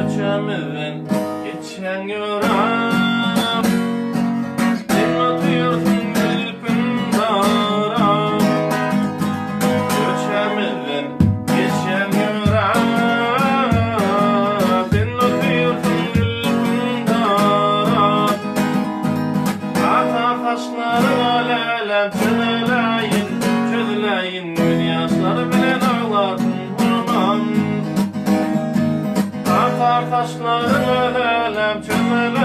Göçemizden geçen yoram sen atıyorsun gülpün dara. Göçemizden geçen yoram sen atıyorsun gülpün dara. Ata taşları alelem çözüleyin, çözüleyin gül yaşları bilen ağlatın vurmam. Atar taşları ölem çözüleyin